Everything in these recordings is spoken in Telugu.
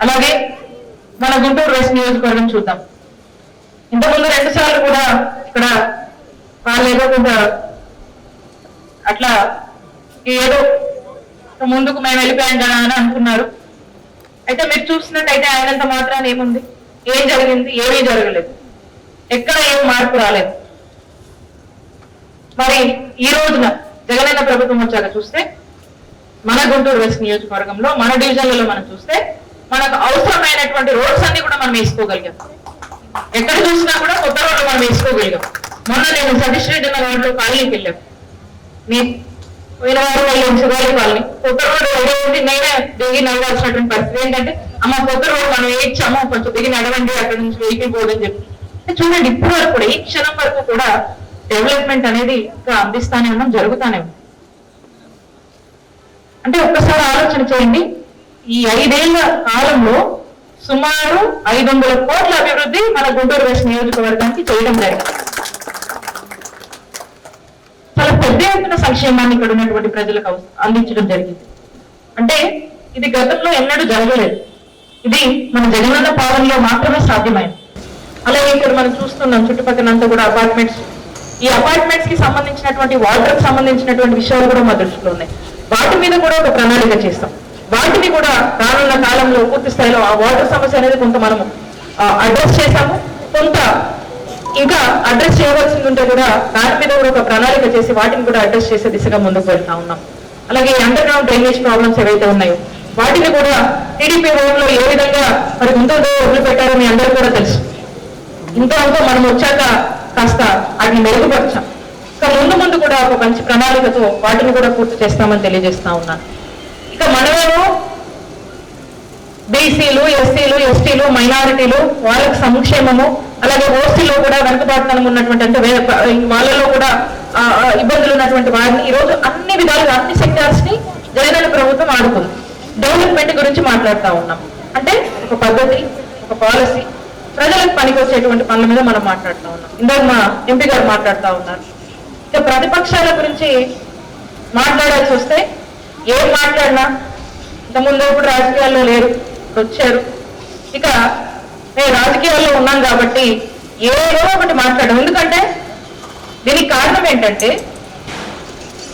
అలాగే మన గుంటూరు వెస్ట్ నియోజకవర్గం చూద్దాం. ఇంతకుముందు 2 సార్లు కూడా ఇక్కడ వాళ్ళు ఏదో కొంత అట్లా ఏదో ముందుకు మేము వెళ్ళిపోయాం కదా అని అనుకున్నారు. అయితే మీరు చూసినట్టయితే ఆయనంత మాత్రాన్ని ఏముంది, ఏం జరిగింది, ఏమీ జరగలేదు, ఎక్కడ ఏం మార్పు రాలేదు. మరి ఈ రోజున జగనన్న ప్రభుత్వం వచ్చాక చూస్తే మన గుంటూరు వెస్ట్ నియోజకవర్గంలో మన డివిజన్లలో మనం చూస్తే మనకు అవసరమైనటువంటి రోడ్స్ అన్ని కూడా మనం వేసుకోగలిగాం. ఎక్కడ చూసినా కూడా కొత్త రోడ్లు మనం వేసుకోగలిగాం. మొన్న నేను సతీష్ రెడ్డి రోడ్లో కాలనీకి వెళ్ళాం, పోయిన వారు వెళ్ళాం శివారి కాలనీ. కొత్త రోడ్డు వెళ్ళి నేనే దిగి నడవాల్సినటువంటి పరిస్థితి. ఏంటంటే అమ్మ కొత్త రోడ్డు మనం వేయించాము, కొంచెం దిగి నడవండి, అక్కడ నుంచి వెహికల్ పోదని చెప్పి. చూడండి ఇప్పుడు వరకు కూడా ఈ క్షణం వరకు కూడా డెవలప్మెంట్ అనేది ఇంకా అందిస్తానే ఉన్నాం, జరుగుతానే ఉంది. అంటే ఒక్కసారి ఆలోచన చేయండి, ఈ 5 ఏళ్ల కాలంలో సుమారు 500 కోట్ల అభివృద్ధి మన గుంటూరు వెస్ట్ నియోజకవర్గానికి చేయడం జరిగింది. చాలా పెద్ద ఎత్తున సంక్షేమాన్ని ఇక్కడ ఉన్నటువంటి ప్రజలకు అందించడం జరిగింది. అంటే ఇది గతంలో ఎన్నడూ జరగలేదు. ఇది మన జగనన్న పాలనలో మాత్రమే సాధ్యమైంది. అలాగే ఇక్కడ మనం చూస్తున్నాం చుట్టుపక్కలంతా కూడా అపార్ట్మెంట్స్. ఈ అపార్ట్మెంట్స్ కి సంబంధించినటువంటి వాటర్ కి సంబంధించినటువంటి విషయాలు కూడా మా దృష్టిలో ఉన్నాయి. వాటి మీద కూడా ఒక ప్రణాళిక చేస్తాం. వాటిని కూడా రానున్న కాలంలో పూర్తి స్థాయిలో ఆ వాటర్ సమస్య అనేది కొంత మనము అడ్రస్ చేశాము, కొంత ఇంకా అడ్రస్ చేయవలసింది ఉంటే కూడా దాని మీద కూడా ఒక ప్రణాళిక చేసి వాటిని కూడా అడ్రస్ చేసే దిశగా ముందుకు వెళ్తా ఉన్నాం. అలాగే అండర్ గ్రౌండ్ డ్రైనేజ్ ప్రాబ్లమ్స్ ఏవైతే ఉన్నాయో వాటిని కూడా టీడీపీ రోడ్లో ఏ విధంగా మరి ముందుకు వదిలిపెట్టారో మీ అందరూ కూడా తెలుసు. ఇంతవరకు మనం వచ్చాక కాస్త వాటిని మెరుగుపరచాం. ఇక ముందు కూడా ఒక మంచి ప్రణాళికతో వాటిని కూడా పూర్తి చేస్తామని తెలియజేస్తా ఉన్నాను. ఇక మనమేమో బీసీలు, ఎస్సీలు, ఎస్టీలు, మైనారిటీలు వాళ్ళకి సంక్షేమము, అలాగే ఓసీలో కూడా వెనుకబాటుతనం ఉన్నటువంటి అంటే వాళ్ళలో కూడా ఇబ్బందులు ఉన్నటువంటి వారిని ఈరోజు అన్ని విధాలుగా అన్ని సెక్టార్స్ ని జగనన్న ప్రభుత్వం ఆడుకుంది. డెవలప్మెంట్ గురించి మాట్లాడుతూ ఉన్నాం. అంటే ఒక పద్ధతి, ఒక పాలసీ, ప్రజలకు పనికి వచ్చేటువంటి పనుల మీద మనం మాట్లాడుతూ ఉన్నాం. ఇందాక మా ఎంపీ గారు మాట్లాడుతూ ఉన్నారు. ఇక ప్రతిపక్షాల గురించి మాట్లాడాల్సి వస్తే ఏం మాట్లాడినా ఇంతకుముందు ఇప్పుడు రాజకీయాల్లో లేరు, వచ్చారు. ఇక మేము రాజకీయాల్లో ఉన్నాం కాబట్టి ఏదో ఒకటి మాట్లాడడం. ఎందుకంటే దీనికి కారణం ఏంటంటే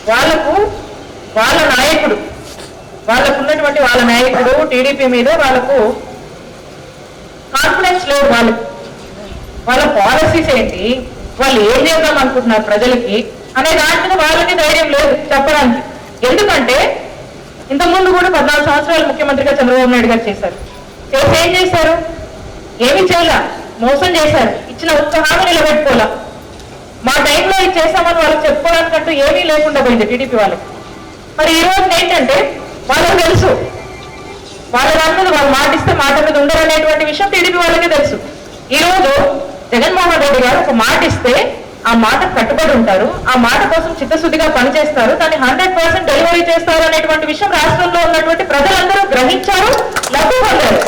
వాళ్ళకు వాళ్ళ నాయకుడు, వాళ్ళకున్నటువంటి వాళ్ళ నాయకుడు టీడీపీ మీద వాళ్ళకు కాన్ఫిడెన్స్ లేదు. వాళ్ళ పాలసీస్ ఏంటి, వాళ్ళు ఏం చేద్దాం అనుకుంటున్నారు ప్రజలకి అనే దాని మీద వాళ్ళకి ధైర్యం లేదు చెప్పడానికి. ఎందుకంటే ఇంతకుముందు కూడా 14 సంవత్సరాలు ముఖ్యమంత్రిగా చంద్రబాబు నాయుడు గారు చేశారు. చేసి ఏం చేశారు? ఏమి చేయాల, మోసం చేశారు. ఇచ్చిన ఒక్క హామీ నిలబెట్టుకోవాలా. మా టైంలో ఇది చేశామని వాళ్ళకి చెప్పుకోవడానికంటూ ఏమీ లేకుండా పోయింది టీడీపీ వాళ్ళకి. మరి ఈ రోజు ఏంటంటే వాళ్ళకి తెలుసు, వాళ్ళ దాని మీద వాళ్ళు మాటిస్తే మాట మీద ఉండరనేటువంటి విషయం టీడీపీ వాళ్ళకే తెలుసు. ఈ రోజు జగన్మోహన్ రెడ్డి గారు ఒక మాట ఇస్తే ఆ మాట కట్టుబడి ఉంటారు, ఆ మాట కోసం చిత్తశుద్ధిగా పనిచేస్తారు, దాన్ని 100% డెలివరీ చేస్తారు అనేటువంటి విషయం రాష్ట్రంలో ఉన్నటువంటి ప్రజలందరూ గ్రహించారు, లబ్ధి పొందారు.